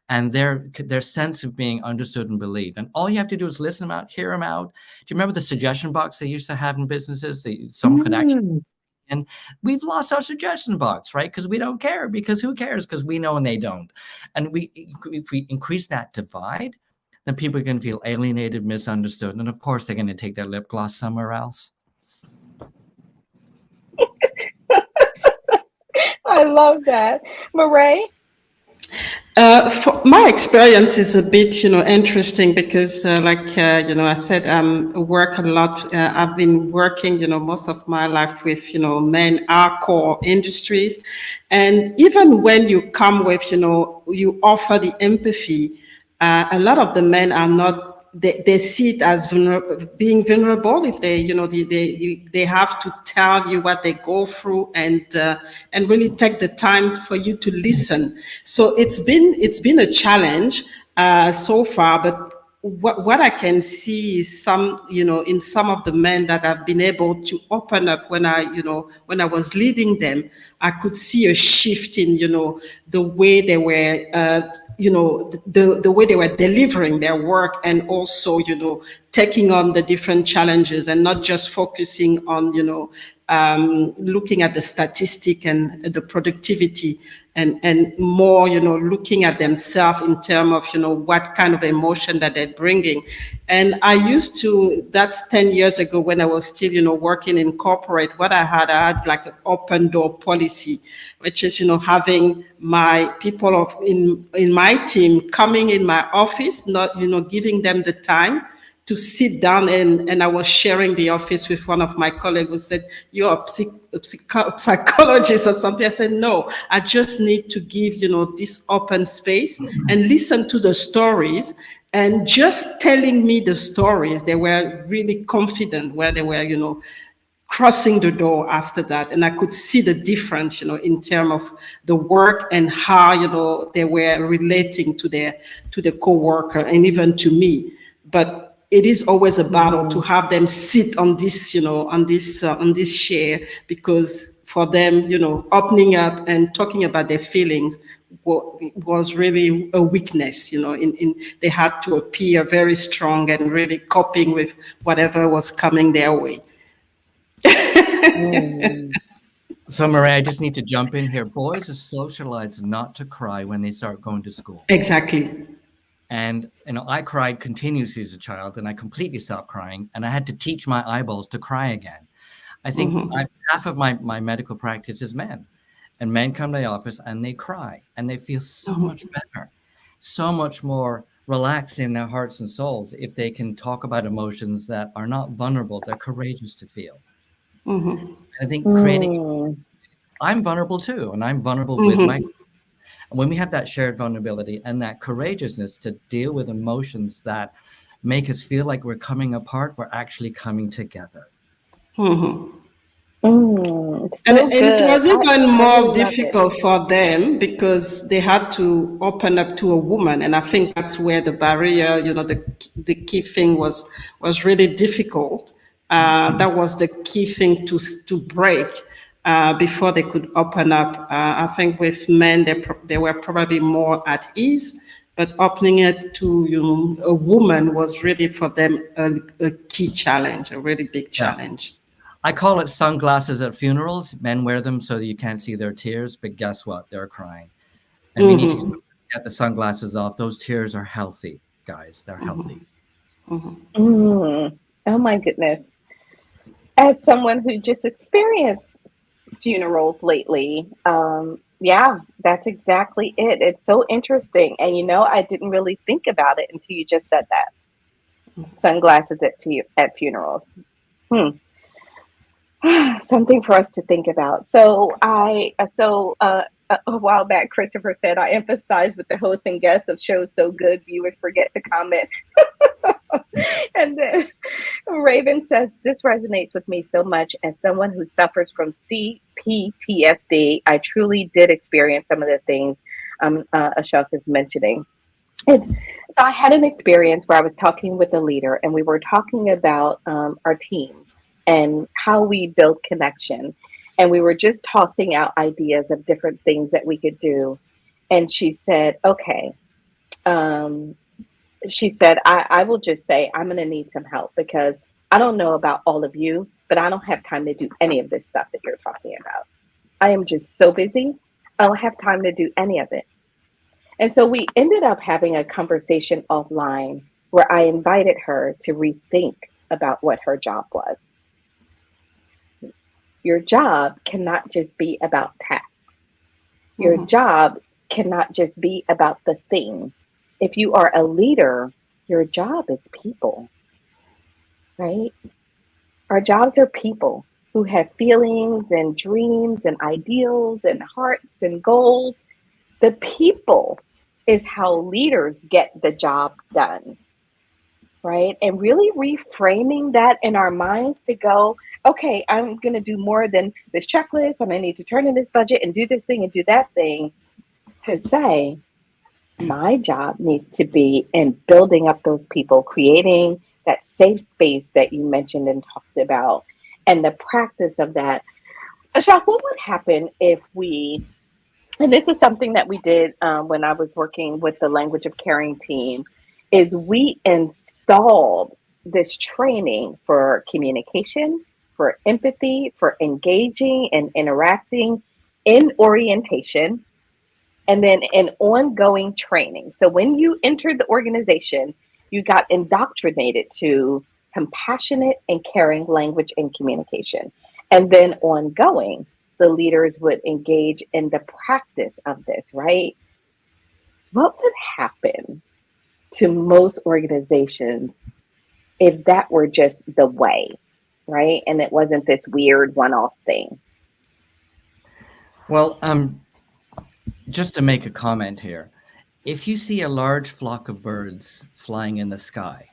and their sense of being understood and believed. And all you have to do is listen them out, hear them out. Do you remember the suggestion box they used to have in businesses? Someone could actually And we've lost our suggestion box, right? Because we don't care, because who cares? Because we know and they don't. And if we increase that divide, then people are going to feel alienated, misunderstood. And of course, they're going to take their lip gloss somewhere else. I love that. Marae? For my experience is a bit, interesting because, I said, work a lot. I've been working, most of my life with, men, our core industries. And even when you come with, you offer the empathy, a lot of the men are not, they see it as being vulnerable if they, they have to tell you what they go through and really take the time for you to listen. So it's been a challenge so far, but what I can see is in some of the men that I've been able to open up when I was leading them, I could see a shift in, the way they were, the way they were delivering their work, and also, taking on the different challenges and not just focusing on, looking at the statistic and the productivity, and more, looking at themselves in terms of, what kind of emotion that they're bringing. And I used to, that's 10 years ago when I was still, working in corporate, what I had like an open door policy, which is, having my people in my team coming in my office, not, giving them the time to sit down, and I was sharing the office with one of my colleagues who said, "You're a psychologist or something." I said, "No, I just need to give, this open space and listen to the stories." And just telling me the stories, they were really confident where they were, crossing the door after that. And I could see the difference, in terms of the work and how, they were relating to the co-worker and even to me. But it is always a battle to have them sit on this, on this chair, because for them, opening up and talking about their feelings was really a weakness. They had to appear very strong and really coping with whatever was coming their way. So, Marae, I just need to jump in here. Boys are socialized not to cry when they start going to school. Exactly. And, I cried continuously as a child, and I completely stopped crying. And I had to teach my eyeballs to cry again. I think half of my medical practice is men. And men come to the office and they cry. And they feel so much better, so much more relaxed in their hearts and souls if they can talk about emotions that are not vulnerable, they're courageous to feel. I think creating, I'm vulnerable too, and I'm vulnerable with my. And when we have that shared vulnerability and that courageousness to deal with emotions that make us feel like we're coming apart, we're actually coming together. And it was even more difficult for them because they had to open up to a woman. And I think that's where the barrier, the key thing was really difficult. That was the key thing to break. Before they could open up. I think with men, they were probably more at ease, but opening it to a woman was really for them a key challenge, a really big challenge. I call it sunglasses at funerals. Men wear them so that you can't see their tears, but guess what? They're crying. And we need to get the sunglasses off. Those tears are healthy, guys. They're healthy. Oh my goodness. As someone who just experienced funerals lately, yeah, that's exactly it. It's so interesting. And I didn't really think about it until you just said that. Sunglasses at funerals. Something for us to think about. So a while back, Christopher said, I emphasize with the hosts and guests of shows so good, viewers forget to comment. And then Raven says, this resonates with me so much as someone who suffers from CPTSD. I truly did experience some of the things Ashok is mentioning. So I had an experience where I was talking with a leader, and we were talking about our teams and how we build connection. And we were just tossing out ideas of different things that we could do. And she said, okay. She said, I will just say I'm going to need some help because I don't know about all of you, but I don't have time to do any of this stuff that you're talking about. I am just so busy. I don't have time to do any of it. And so we ended up having a conversation offline where I invited her to rethink about what her job was. Your job cannot just be about tasks. Your job cannot just be about the thing. If you are a leader, your job is people, right? Our jobs are people who have feelings and dreams and ideals and hearts and goals. The people is how leaders get the job done, right? And really reframing that in our minds to go, okay, I'm going to do more than this checklist. I'm going to need to turn in this budget and do this thing and do that thing, to say, my job needs to be in building up those people, creating that safe space that you mentioned and talked about, and the practice of that. Ashok, what would happen if we, and this is something that we did when I was working with the Language of Caring team, is we installed this training for communication, for empathy, for engaging and interacting in orientation, and then an ongoing training. So when you entered the organization, you got indoctrinated to compassionate and caring language and communication. And then ongoing, the leaders would engage in the practice of this, right? What would happen to most organizations if that were just the way, right? And it wasn't this weird one-off thing. Well, just to make a comment here, if you see a large flock of birds flying in the sky,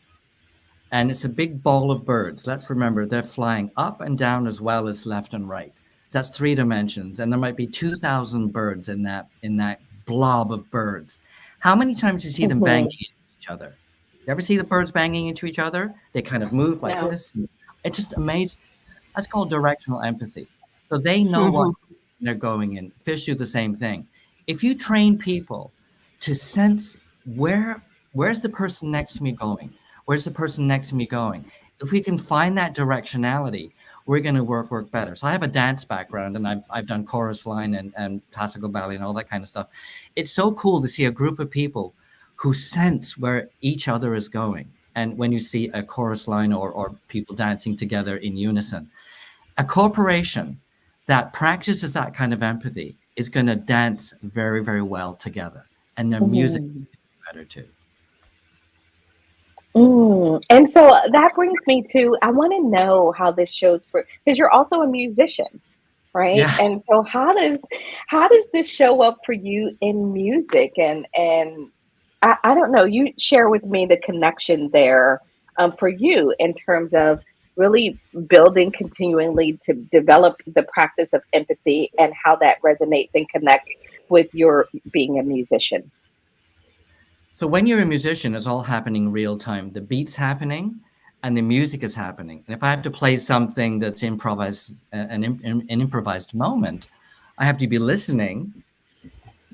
and it's a big ball of birds, let's remember they're flying up and down as well as left and right. That's 3 dimensions, and there might be 2,000 birds in that blob of birds. How many times do you see them banging into each other? You ever see the birds banging into each other? They kind of move like this. It's just amazing. That's called directional empathy. So they know what they're going in. Fish do the same thing. If you train people to sense where's the person next to me going? Where's the person next to me going? If we can find that directionality, we're going to work better. So I have a dance background, and I've done chorus line and classical ballet and all that kind of stuff. It's so cool to see a group of people who sense where each other is going. And when you see a chorus line or people dancing together in unison, a corporation that practices that kind of empathy is going to dance very, very well together. And their music is better too. And so that brings me to, I want to know how this shows for, because you're also a musician, right? Yeah. And so how does this show up for you in music? And I don't know, you share with me the connection there for you in terms of really building continually to develop the practice of empathy and how that resonates and connects with your being a musician. So when you're a musician, it's all happening real time. The beat's happening and the music is happening. And if I have to play something that's improvised, an improvised moment, I have to be listening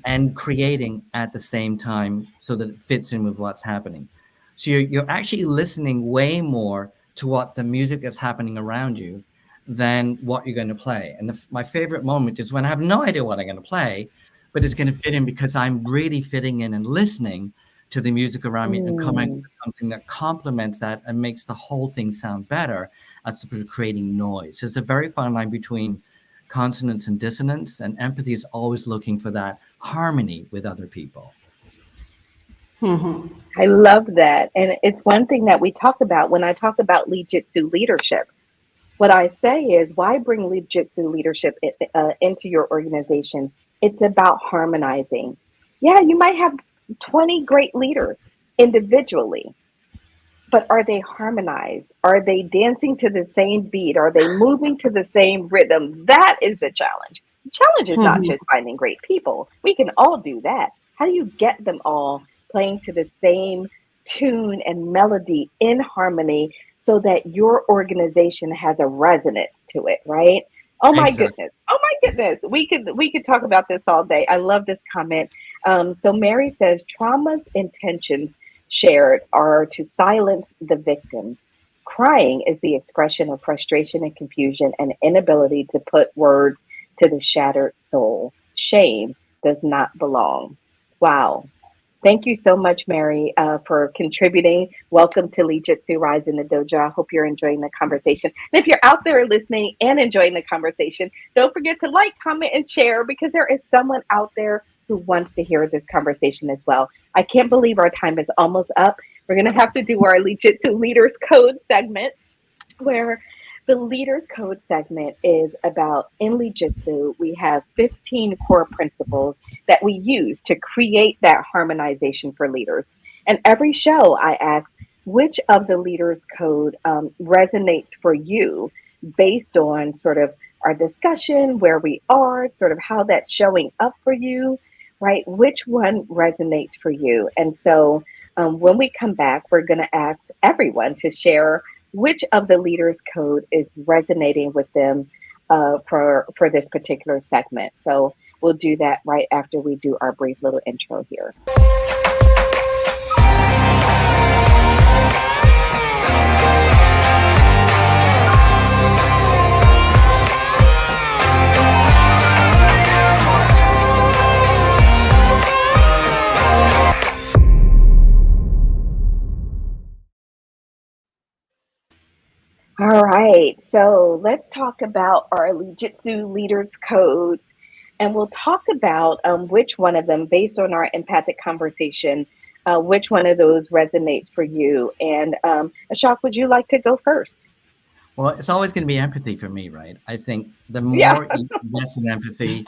and creating at the same time so that it fits in with what's happening. So you're actually listening way more to what the music that's happening around you than what you're going to play. And my favorite moment is when I have no idea what I'm going to play, but it's going to fit in because I'm really fitting in and listening to the music around me and coming up with something that complements that and makes the whole thing sound better as opposed to creating noise. There's a very fine line between consonance and dissonance, and empathy is always looking for that harmony with other people. I love that. And it's one thing that we talk about when I talk about LEADJITSU leadership. What I say is, why bring LEADJITSU leadership into your organization? It's about harmonizing. Yeah, you might have 20 great leaders individually, but are they harmonized? Are they dancing to the same beat? Are they moving to the same rhythm? That is the challenge. The challenge is not just finding great people. We can all do that. How do you get them all playing to the same tune and melody in harmony so that your organization has a resonance to it, right? Oh my goodness. Oh my goodness. We could talk about this all day. I love this comment. So Mary says, trauma's intentions shared are to silence the victims, Crying is the expression of frustration and confusion and inability to put words to the shattered soul. Shame does not belong. Wow. Thank you so much, Mary, for contributing. Welcome to LEADJITSU Rise in the Dojo. I hope you're enjoying the conversation. And if you're out there listening and enjoying the conversation, don't forget to like, comment, and share, because there is someone out there who wants to hear this conversation as well. I can't believe our time is almost up. We're going to have to do our LEADJITSU Leaders Code segment, where the Leaders Code segment is about, in LEADJITSU, we have 15 core principles that we use to create that harmonization for leaders. And every show I ask, which of the Leaders Code resonates for you based on sort of our discussion, where we are, sort of how that's showing up for you, right? Which one resonates for you? And so when we come back, we're going to ask everyone to share which of the Leaders Code is resonating with them for this particular segment. So we'll do that right after we do our brief little intro here. All right, so let's talk about our LEADJITSU Leaders Codes, and we'll talk about which one of them, based on our empathic conversation, which one of those resonates for you. And Ashok, would you like to go first? Well, it's always going to be empathy for me, right? I think the more you invest in empathy,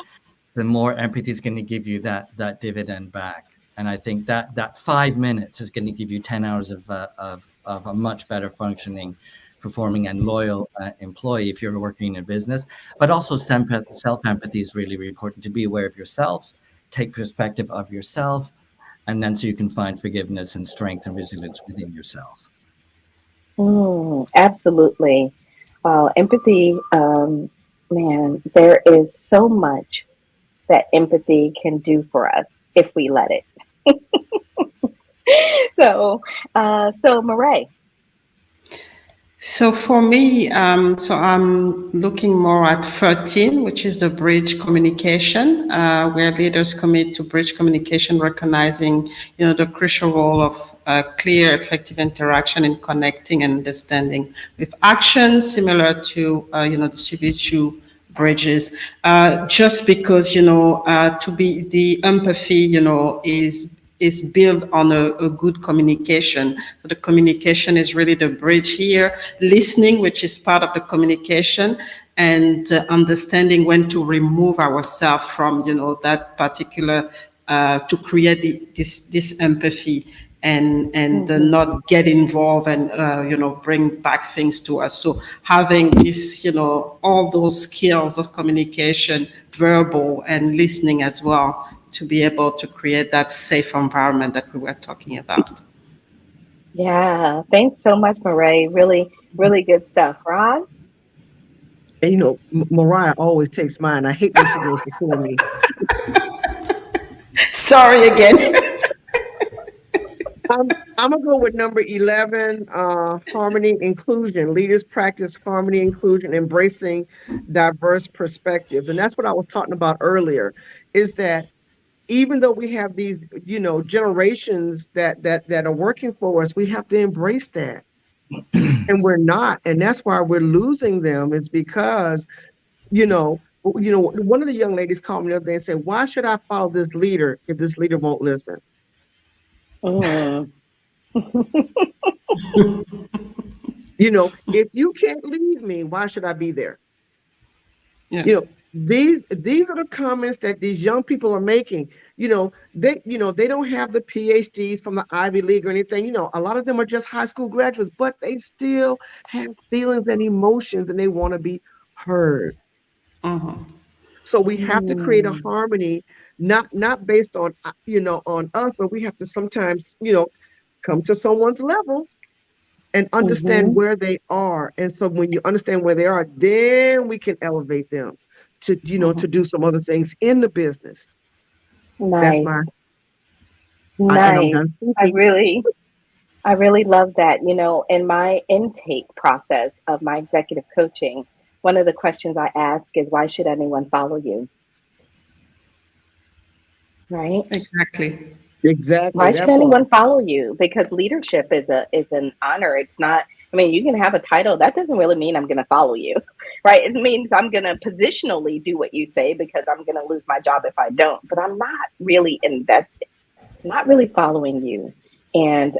the more empathy is going to give you that dividend back. And I think that 5 minutes is going to give you 10 hours of a much better functioning, performing and loyal employee if you're working in a business. But also self-empathy is really, really important, to be aware of yourself, take perspective of yourself, and then so you can find forgiveness and strength and resilience within yourself. Absolutely. Empathy, man, there is so much that empathy can do for us if we let it. So Marae. So for me, so I'm looking more at 13, which is the bridge communication, where leaders commit to bridge communication, recognizing, the crucial role of clear, effective interaction in connecting and understanding with action, similar to, the civic bridges, just because, to be the empathy, is built on a good communication. So the communication is really the bridge here. Listening, which is part of the communication, and understanding when to remove ourselves from, that particular, to create this empathy and not get involved and, bring back things to us. So having this, all those skills of communication, verbal and listening as well, to be able to create that safe environment that we were talking about. Yeah, thanks so much, Marae. Really, really good stuff. Roz? And Mariah always takes mine. I hate when she goes before me. Sorry again. I'm gonna go with number 11, harmony, inclusion. Leaders practice harmony, inclusion, embracing diverse perspectives. And that's what I was talking about earlier, is that even though we have these, generations that are working for us, we have to embrace that. And we're not. And that's why we're losing them, is because, one of the young ladies called me the other day and said, why should I follow this leader if this leader won't listen? If you can't lead me, why should I be there? Yeah. These are the comments that these young people are making. They don't have the PhDs from the Ivy League or anything. A lot of them are just high school graduates, but they still have feelings and emotions, and they want to be heard. So we have to create a harmony, not based on on us, but we have to sometimes come to someone's level and understand where they are. And so when you understand where they are, then we can elevate them to to do some other things in the business. Nice. That's my nice. I I really love that. You know, in my intake process of my executive coaching, one of the questions I ask is, why should anyone follow you? Right? Exactly. Exactly Why should that part. anyone follow you? Because leadership is an honor. It's not, I mean, you can have a title. That doesn't really mean I'm going to follow you, right? It means I'm going to positionally do what you say because I'm going to lose my job if I don't. But I'm not really invested, not really following you. And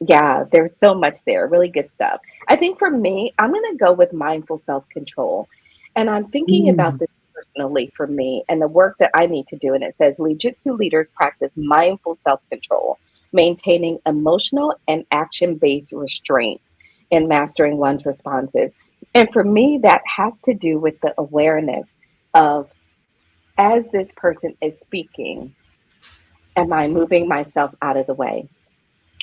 yeah, there's so much there. Really good stuff. I think for me, I'm going to go with mindful self control. And I'm thinking about Mm. this personally for me and the work that I need to do. And it says Lead-Jitsu leaders practice mindful self control, maintaining emotional and action based restraint in mastering one's responses. And for me, that has to do with the awareness of, as this person is speaking, am I moving myself out of the way?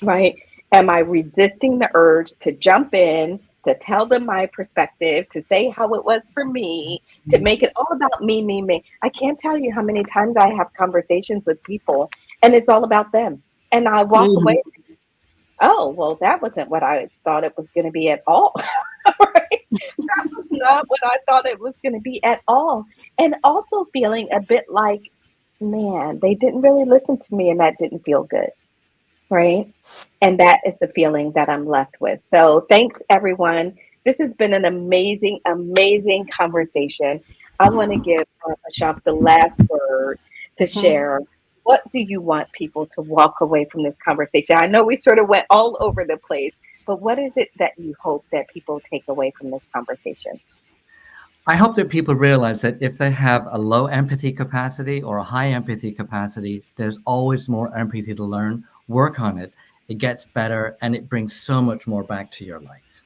Right? Am I resisting the urge to jump in, to tell them my perspective, to say how it was for me, to make it all about me, me, me? I can't tell you how many times I have conversations with people and it's all about them. And I walk Mhm. away, oh, well, that wasn't what I thought it was going to be at all. Right? That was not what I thought it was going to be at all. And also feeling a bit like, man, they didn't really listen to me and that didn't feel good. Right? And that is the feeling that I'm left with. So thanks, everyone. This has been an amazing, amazing conversation. I want to give Ashok the last word to share. What do you want people to walk away from this conversation? I know we sort of went all over the place, but what is it that you hope that people take away from this conversation? I hope that people realize that if they have a low empathy capacity or a high empathy capacity, there's always more empathy to learn. Work on it. It gets better and it brings so much more back to your life.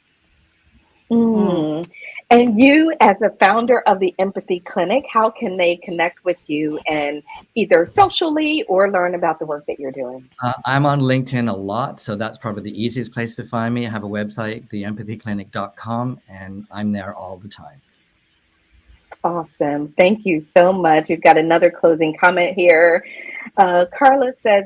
Mm. And you, as a founder of the Empathy Clinic, how can they connect with you and either socially or learn about the work that you're doing? I'm on LinkedIn a lot, so that's probably the easiest place to find me. I have a website, theempathyclinic.com, and I'm there all the time. Awesome. Thank you so much. We've got another closing comment here. Carla says,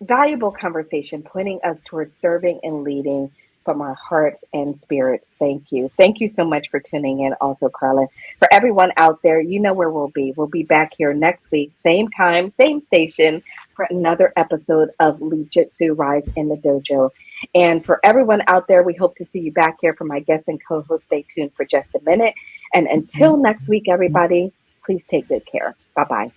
valuable conversation pointing us towards serving and leading from our hearts and spirits. Thank you. Thank you so much for tuning in, also, Carla. For everyone out there, you know where we'll be. We'll be back here next week, same time, same station, for another episode of Lead-Jitsu Rise in the Dojo. And for everyone out there, we hope to see you back here. For my guests and co hosts, stay tuned for just a minute. And until next week, everybody, please take good care. Bye bye.